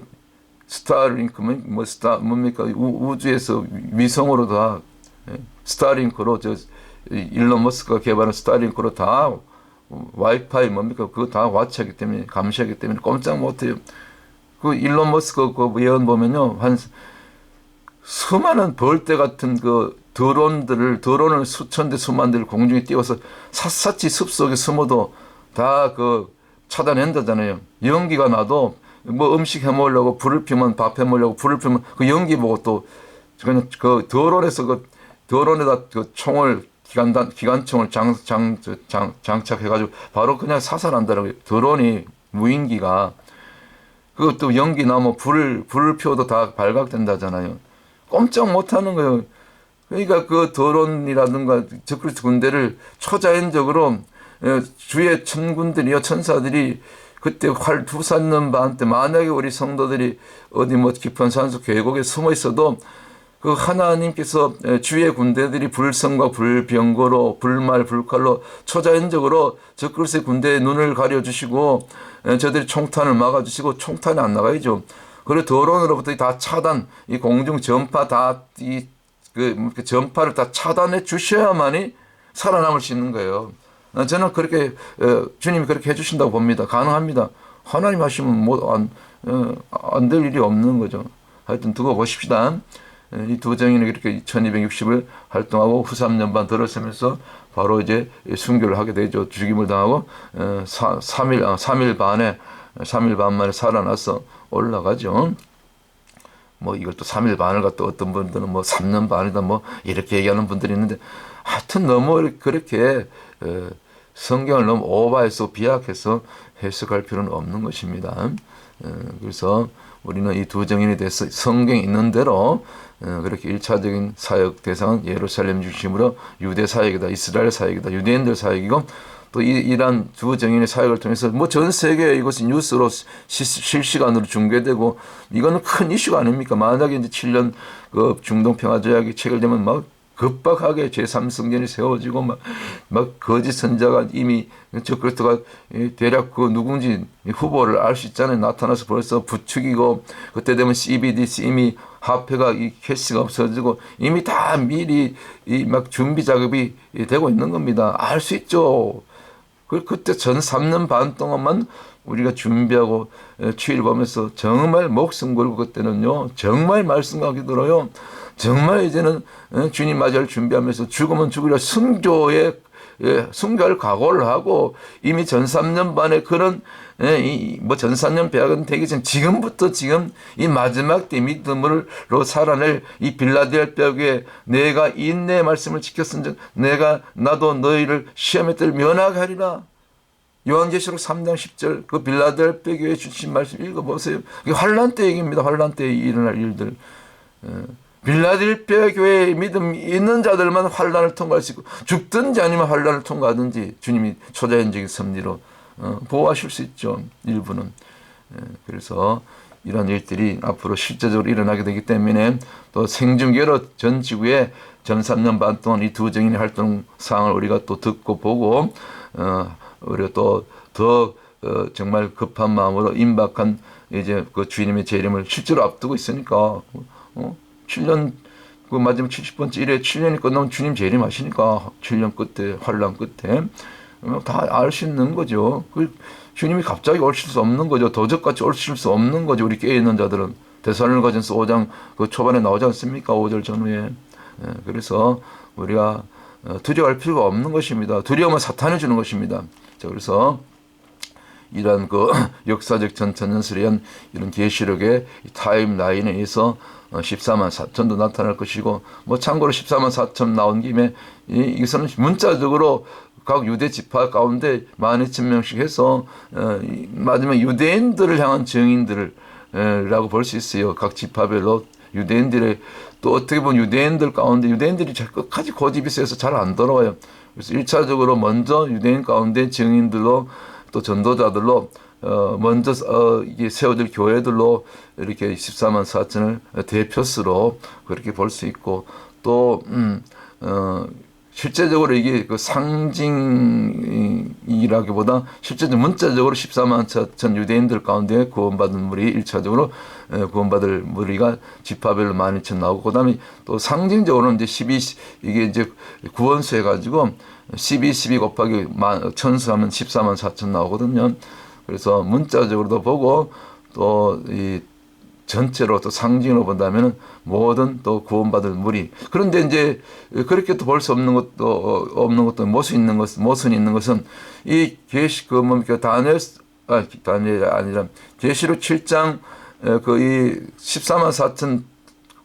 스타링크 뭡니까 우주에서 위성으로 다 스타링크로 저 일론 머스크가 개발한 스타링크로 다 와이파이 뭡니까 그거 다 와치하기 때문에 감시하기 때문에 꼼짝 못해요. 그 일론 머스크 그 예언 보면요 한 수많은 벌떼 같은 그 드론을 수천 대 수만 대를 공중에 띄워서 샅샅이 숲속에 숨어도 다 그 차단한다잖아요. 연기가 나도 뭐 음식 해 먹으려고 불을 피면 밥 해 먹으려고 불을 피면 그 연기 보고 또 그냥 그 드론에서 그 드론에다 그 총을 기관총을 장착해가지고 바로 그냥 사살한다라고. 드론이 무인기가 그것도 연기 나면 불을 피워도 다 발각된다잖아요. 꼼짝 못하는 거예요. 그러니까 그 드론이라든가 적그리스 군대를 초자연적으로 주의 천군들이요 천사들이 그때 활 두산는 밤 때 만약에 우리 성도들이 어디 뭐 깊은 산속 계곡에 숨어 있어도 그 하나님께서 주의 군대들이 불성과 불병거로 불말 불칼로 초자연적으로 적그리스의 군대의 눈을 가려주시고 저들이 총탄을 막아주시고 총탄이 안 나가야죠. 그리고 드론으로부터 다 차단, 이 공중 전파 다 그 전파를 다 차단해 주셔야만이 살아남을 수 있는 거예요. 저는 그렇게 주님이 그렇게 해주신다고 봅니다. 가능합니다. 하나님 하시면 뭐 안 될 일이 없는 거죠. 하여튼 두고 보십시다. 이 두 정인이 이렇게 1260을 활동하고 후 3년 반 들어서면서 바로 이제 순교를 하게 되죠. 죽임을 당하고 3일 반 만에 살아나서 올라가죠. 뭐 이걸 또 3일 반을 갖다 어떤 분들은 뭐 3년 반이다 뭐 이렇게 얘기하는 분들이 있는데 하여튼 너무 그렇게 성경을 너무 오버해서 비약해서 해석할 필요는 없는 것입니다. 그래서 우리는 이 두 정인에 대해서 성경에 있는 대로 그렇게 1차적인 사역 대상은 예루살렘 중심으로 유대 사역이다, 이스라엘 사역이다, 유대인들 사역이고 또 이란 두 정인의 사역을 통해서 뭐 전 세계에 이것이 뉴스로 실시간으로 중계되고 이거는 큰 이슈가 아닙니까? 만약에 이제 7년 그 중동 평화 조약이 체결되면 막 급박하게 제3성전이 세워지고 막 거짓 선자가 이미 적그리스도가 대략 그 누군지 후보를 알 수 있잖아요. 나타나서 벌써 부추기고 그때 되면 CBDC 이미 화폐가 이 캐시가 없어지고 이미 다 미리 이 막 준비 작업이 되고 있는 겁니다. 알 수 있죠. 그때 전 3년 반 동안만 우리가 준비하고 추일 보면서 정말 목숨 걸고 그때는요 정말 말씀하기 들어요. 정말 이제는 주님 맞이할 준비하면서 죽으면 죽으려 순교할 각오를 하고 이미 전 3년 반에 그런 뭐 전 3년 배학은 되기 전 지금부터 지금 이 마지막 때 믿음으로 살아낼 이 빌라델피아 교회 내가 인내의 말씀을 지켰은즉 나도 너희를 시험에 들 면하게 하리라. 요한계시록 3장 10절 그 빌라델피아 교회에 주신 말씀 읽어보세요. 이게 환란 때 얘기입니다. 환란 때에 일어날 일들. 빌라델피아 교회에 믿음 있는 자들만 환란을 통과할 수 있고 죽든지 아니면 환란을 통과하든지 주님이 초자연적인 섭리로 보호하실 수 있죠. 일부는. 그래서 이런 일들이 앞으로 실제적으로 일어나게 되기 때문에 또 생중계로 전 지구에 전 3년 반 동안 이 두 정인의 활동 사항을 우리가 또 듣고 보고 우리가 또 더 정말 급한 마음으로 임박한 이제 그 주님의 재림을 실제로 앞두고 있으니까 7년 그 마지막 70번째 일에 7년이 끝나면 주님 재림하시니까 7년 끝에 환란 끝에 다 알 수 있는 거죠. 그 주님이 갑자기 오실 수 없는 거죠. 도적같이 오실 수 없는 거죠. 우리 깨어 있는 자들은 데살로니가전서 5장 그 초반에 나오지 않습니까? 5절 전후에. 그래서 우리가 두려워할 필요가 없는 것입니다. 두려움은 사탄이 주는 것입니다. 자, 그래서 이러한 그 역사적 전천년설에 의한 이런 계시록의 타임라인에 의해서 14만 4천도 나타날 것이고 뭐 참고로 14만 4천 나온 김에 이것은 문자적으로 각 유대 지파 가운데 12,000명씩 해서 마지막 유대인들을 향한 증인들을 라고 볼 수 있어요. 각 지파별로 유대인들의 또 어떻게 보면 유대인들 가운데 유대인들이 끝까지 고집이 세서 잘 안 돌아와요. 그래서 1차적으로 먼저 유대인 가운데 증인들로 또 전도자들로 먼저 이게 세워질 교회들로 이렇게 14만 4천을 대표수로 그렇게 볼 수 있고 또 실제적으로 이게 그 상징이라기보다 실제적으로 문자적으로 14만 4천 유대인들 가운데 구원받은 무리 1차적으로 구원받을 무리가 지파별로 12,000 나오고 그다음에 또 상징적으로는 이제 12 이게 이제 구원수 해가지고 12 곱하기 천수하면 14만 4천 나오거든요. 그래서 문자적으로도 보고 또 이 전체로 또 상징으로 본다면은 모든 또 구원받을 무리. 그런데 이제 그렇게 또 볼 수 없는 것도 모순이 있는 것은 이 계시 그 뭡니까 다니엘이 아니라 계시록 7장 그 이 14만 4천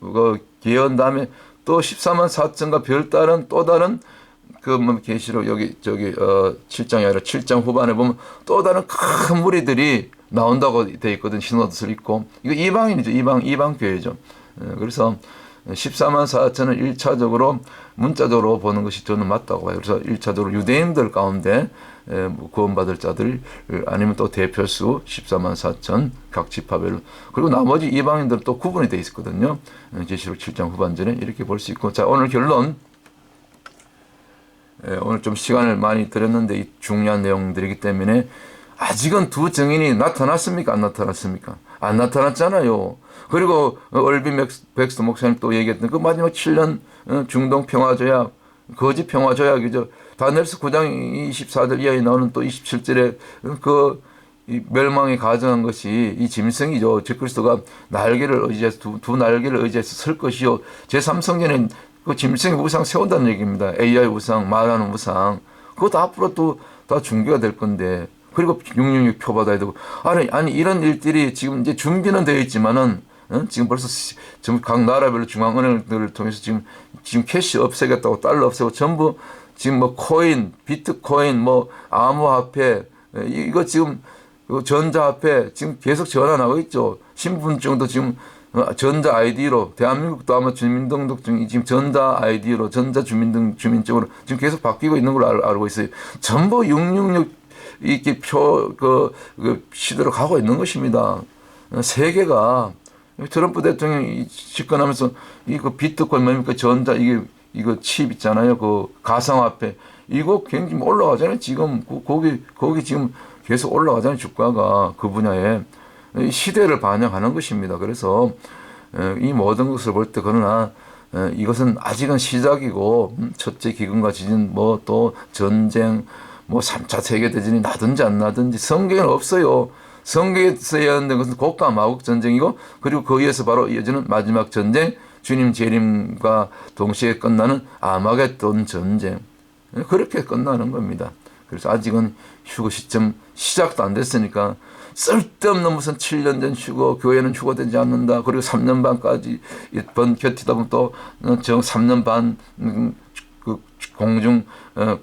그 예언 다음에 또 14만 4천과 별다른 또 다른 그 뭐 계시록 여기 저기 7장이 아니라 7장 후반에 보면 또 다른 큰 무리들이 나온다고 돼 있거든. 신호옷을 입고 이거 이방인이죠. 이방 교회죠. 그래서 14만 4천은 1차적으로 문자적으로 보는 것이 저는 맞다고 봐요. 그래서 1차적으로 유대인들 가운데 구원받을 자들 아니면 또 대표수 14만 4천 각 지파별로 그리고 나머지 이방인들은 또 구분이 돼 있거든요. 계시록 7장 후반전에 이렇게 볼 수 있고 자 오늘 결론 오늘 좀 시간을 많이 들였는데 이 중요한 내용들이기 때문에 아직은 두 증인이 나타났습니까? 안 나타났습니까? 안 나타났잖아요. 그리고 얼빈 백스터 목사님 또 얘기했던 그 마지막 7년 중동 평화조약, 거짓 평화조약이죠. 다니엘서 9장 24절 이하에 나오는 또 27절에 그 멸망에 가정한 것이 이 짐승이죠. 적그리스도가 날개를 의지해서 두 날개를 의지해서 설 것이요. 제3성전에 그 짐승의 우상 세운다는 얘기입니다. AI 우상, 말하는 우상. 그것도 앞으로 또 다 중계가 될 건데. 그리고 666 표 받아야 되고. 아니, 이런 일들이 지금 이제 준비는 되어 있지만은, 지금 벌써 지금 각 나라별로 중앙은행들을 통해서 지금 캐시 없애겠다고 달러 없애고 전부 지금 뭐 코인, 비트코인, 뭐 암호화폐, 이거 지금 전자화폐 지금 계속 전환하고 있죠. 신분증도 지금 전자 아이디로 대한민국도 아마 주민등록증이 지금 전자 아이디로 전자 주민증으로 지금 계속 바뀌고 있는 걸로 알고 있어요. 전부 666 이렇게 그 시대로 가고 있는 것입니다. 세계가 트럼프 대통령이 집권하면서 이거 비트코인 뭡니까 전자 이거 칩 있잖아요. 그 가상화폐 이거 굉장히 올라가잖아요. 지금 거기 지금 계속 올라가잖아요. 주가가 그 분야에 시대를 반영하는 것입니다. 그래서 이 모든 것을 볼 때 그러나 이것은 아직은 시작이고 첫째 기근과 지진 뭐 또 전쟁 뭐 3차 세계대전이 나든지 안 나든지 성경에는 없어요. 성경에 써야 하는 것은 고가 마국 전쟁이고 그리고 거기에서 바로 이어지는 마지막 전쟁 주님 재림과 동시에 끝나는 아마겟돈 전쟁 그렇게 끝나는 겁니다. 그래서 아직은 휴거 시점 시작도 안 됐으니까 쓸데없는 무슨 7년 전 휴거 교회는 휴거되지 않는다. 그리고 3년 반까지 버티다 보면 또 3년 반 그 공중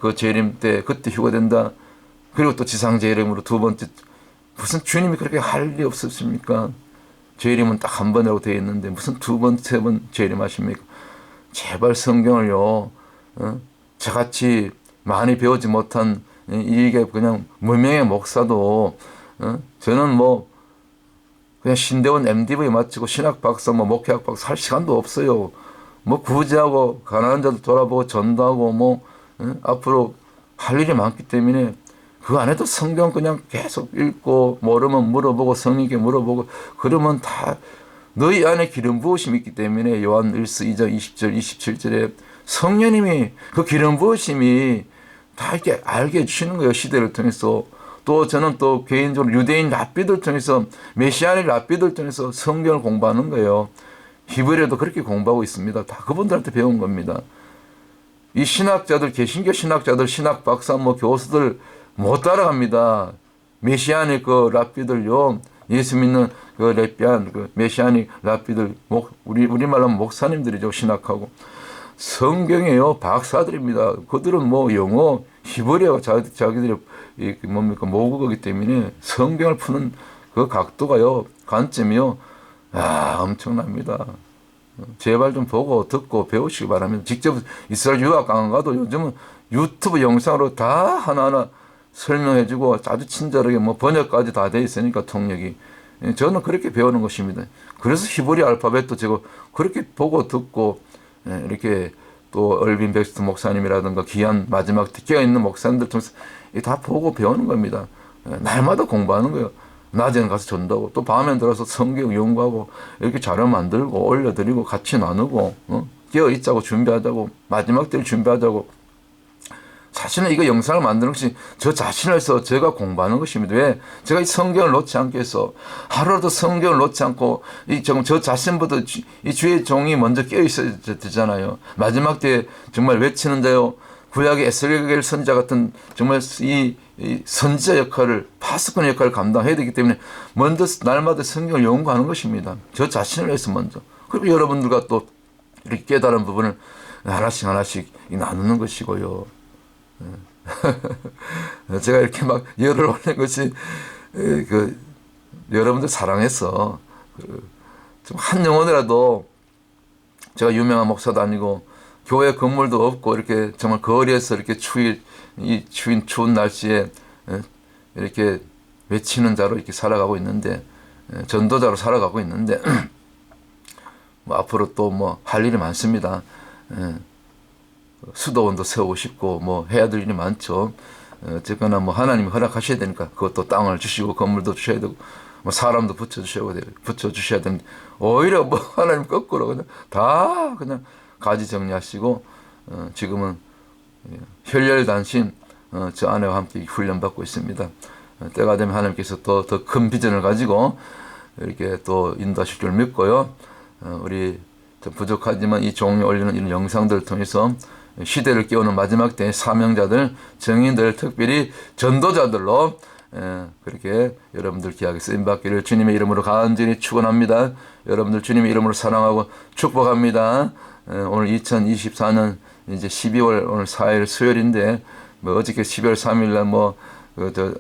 그 재림 때 그때 휴거된다. 그리고 또 지상 재림으로 두 번째 무슨 주님이 그렇게 할 일이 없었습니까? 재림은 딱 한 번이라고 되어 있는데 무슨 두 번, 세 번 재림하십니까? 제발 성경을요. 저같이 많이 배우지 못한 이게 그냥 무명의 목사도 저는 뭐 그냥 신대원 MDV 마치고 신학 박사 뭐 목회학 박사 할 시간도 없어요. 뭐 구제하고 가난한 자들 돌아보고 전도하고 뭐 앞으로 할 일이 많기 때문에 그 안에도 성경 그냥 계속 읽고 모르면 물어보고 성령께 물어보고 그러면 다 너희 안에 기름 부으심이 있기 때문에 요한 1서 2장 20절 27절에 성령님이 그 기름 부으심이 다 이렇게 알게 해주시는 거예요. 시대를 통해서. 또 저는 또 개인적으로 유대인 랍비들 통해서 메시아의 랍비들 통해서 성경을 공부하는 거예요. 히브리어도 그렇게 공부하고 있습니다. 다 그분들한테 배운 겁니다. 이 신학자들, 개신교 신학자들, 신학 박사, 뭐 교수들 못 따라갑니다. 메시아닉 그 랍비들요. 예수 믿는 그 레비안, 그 메시아닉 랍비들, 우리말로 하면 목사님들이죠. 신학하고. 성경이에요. 박사들입니다. 그들은 뭐 영어, 히브리어가 자기들이 뭡니까 모국어기 때문에 성경을 푸는 그 각도가요, 관점이요, 엄청납니다. 제발 좀 보고 듣고 배우시기 바랍니다. 직접 이스라엘 유학 안 가도 요즘은 유튜브 영상으로 다 하나하나 설명해주고 아주 친절하게 뭐 번역까지 다 돼 있으니까 통역이. 저는 그렇게 배우는 것입니다. 그래서 히브리 알파벳도 제가 그렇게 보고 듣고 이렇게 또 얼빈 백스터 목사님이라든가 귀한 마지막 깨어 있는 목사님들 통해서 다 보고 배우는 겁니다. 날마다 공부하는 거예요. 낮에는 가서 전도하고 또 밤에 들어서 성경 연구하고 이렇게 자료 만들고 올려드리고 같이 나누고 깨어 있자고 준비하자고 마지막 때를 준비하자고. 사실은 이거 영상을 만드는 것이 저 자신을 위해서 제가 공부하는 것입니다. 왜? 제가 이 성경을 놓지 않기 위해서 하루라도 성경을 놓지 않고 저 자신부터 이 주의 종이 먼저 깨어 있어야 되잖아요. 마지막 때에 정말 외치는 자요. 구약의 에스겔 선지자 같은 정말 이 선지자 역할을 파수꾼의 역할을 감당해야 되기 때문에 먼저 날마다 성경을 연구하는 것입니다. 저 자신을 위해서 먼저. 그리고 여러분들과 또 이렇게 깨달은 부분을 하나씩 하나씩 나누는 것이고요. 제가 이렇게 막 열을 올린 것이 여러분들 사랑해서 좀 한 영혼이라도 제가 유명한 목사도 아니고 교회 건물도 없고 이렇게 정말 거리에서 이렇게 추운 날씨에 이렇게 외치는 자로 이렇게 살아가고 있는데 전도자로 살아가고 있는데 뭐 앞으로 또 뭐 할 일이 많습니다. 수도원도 세우고 싶고 뭐 해야 될 일이 많죠. 어쨌거나 뭐 하나님이 허락하셔야 되니까 그것도 땅을 주시고 건물도 주셔야 되고 뭐 사람도 붙여주셔야 되는데 오히려 뭐 하나님 거꾸로 그냥 다 그냥 가지 정리하시고 지금은 혈혈단신 저 아내와 함께 훈련받고 있습니다. 때가 되면 하나님께서 더 큰 비전을 가지고 이렇게 또 인도하실 줄 믿고요. 우리 좀 부족하지만 이 종이 올리는 이런 영상들을 통해서 시대를 깨우는 마지막 때의 사명자들, 정인들, 특별히 전도자들로 그렇게 여러분들 귀하게 쓰임받기를 주님의 이름으로 간절히 축원합니다. 여러분들 주님의 이름으로 사랑하고 축복합니다. 오늘 2024년 이제 12월 오늘 4일 수요일인데 뭐 어저께 12월 3일날 뭐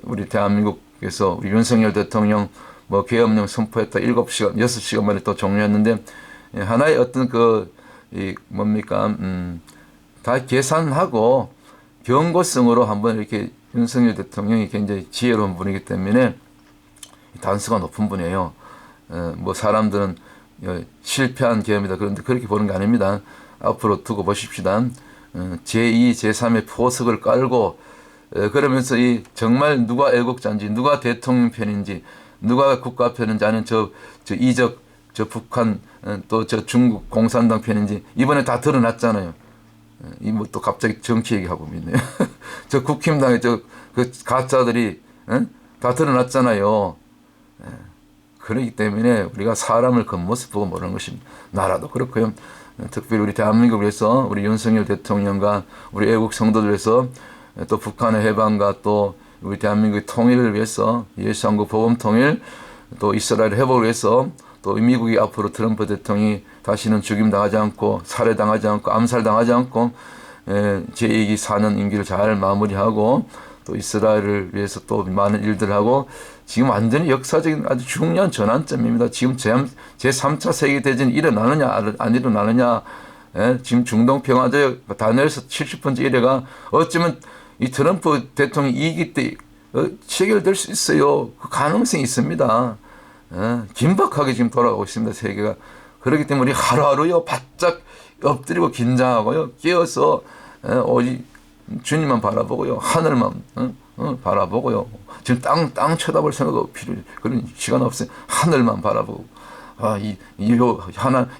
우리 대한민국에서 우리 윤석열 대통령 뭐 계엄령 선포했다 7시간, 6시간 만에 또 종료했는데 하나의 어떤 다 계산하고 경고성으로 한번 이렇게 윤석열 대통령이 굉장히 지혜로운 분이기 때문에 단수가 높은 분이에요. 뭐 사람들은 실패한 계엄이다 그런데 그렇게 보는 게 아닙니다. 앞으로 두고 보십시다. 제2, 제3의 포석을 깔고 그러면서 이 정말 누가 애국자인지 누가 대통령 편인지 누가 국가 편인지 아니면 저 이적 저 북한 또 저 중국 공산당 편인지 이번에 다 드러났잖아요. 이 뭐 또 갑자기 정치 얘기하고 있네요. 저 국힘당의 그 가짜들이 다 드러났잖아요. 그렇기 때문에 우리가 사람을 겉모습 보고 모르는 것입니다. 나라도 그렇고요. 특별히 우리 대한민국을 위해서 우리 윤석열 대통령과 우리 애국 성도들 위해서 또 북한의 해방과 또 우리 대한민국의 통일을 위해서 예수한국 복음 통일 또 이스라엘 회복을 위해서 또 미국이 앞으로 트럼프 대통령이 다시는 죽임당하지 않고 살해당하지 않고 암살당하지 않고 제2기 4년 임기를 잘 마무리하고 또 이스라엘을 위해서 또 많은 일들을 하고 지금 완전히 역사적인 아주 중요한 전환점입니다. 지금 제3차 세계대전이 일어나느냐 안 일어나느냐 지금 중동평화적 다니엘서 70번째 일회가 어쩌면 이 트럼프 대통령이 2기 때 체결될 수 있어요. 그 가능성이 있습니다. 긴박하게 지금 돌아가고 있습니다. 세계가. 그렇기 때문에 우리 하루하루요 바짝 엎드리고 긴장하고요 깨어서 오직 주님만 바라보고요 하늘만 바라보고요. 지금 땅 쳐다볼 생각 필요 그런 시간 없어요. 하늘만 바라보고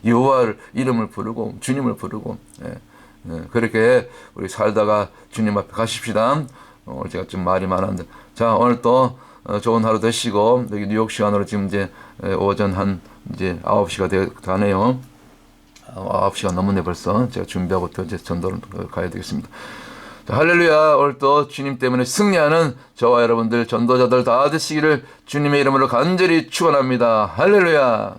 여호와를 이름을 부르고 주님을 부르고 그렇게 우리 살다가 주님 앞에 가십시다. 오늘 제가 좀 말이 많았는데 자 오늘 또 좋은 하루 되시고 여기 뉴욕 시간으로 지금 이제 오전 한 이제 9시가 가네요. 9시가 넘었네 벌써. 제가 준비하고 또 이제 전도를 가야 되겠습니다. 자, 할렐루야. 오늘 또 주님 때문에 승리하는 저와 여러분들 전도자들 다 되시기를 주님의 이름으로 간절히 축원합니다. 할렐루야.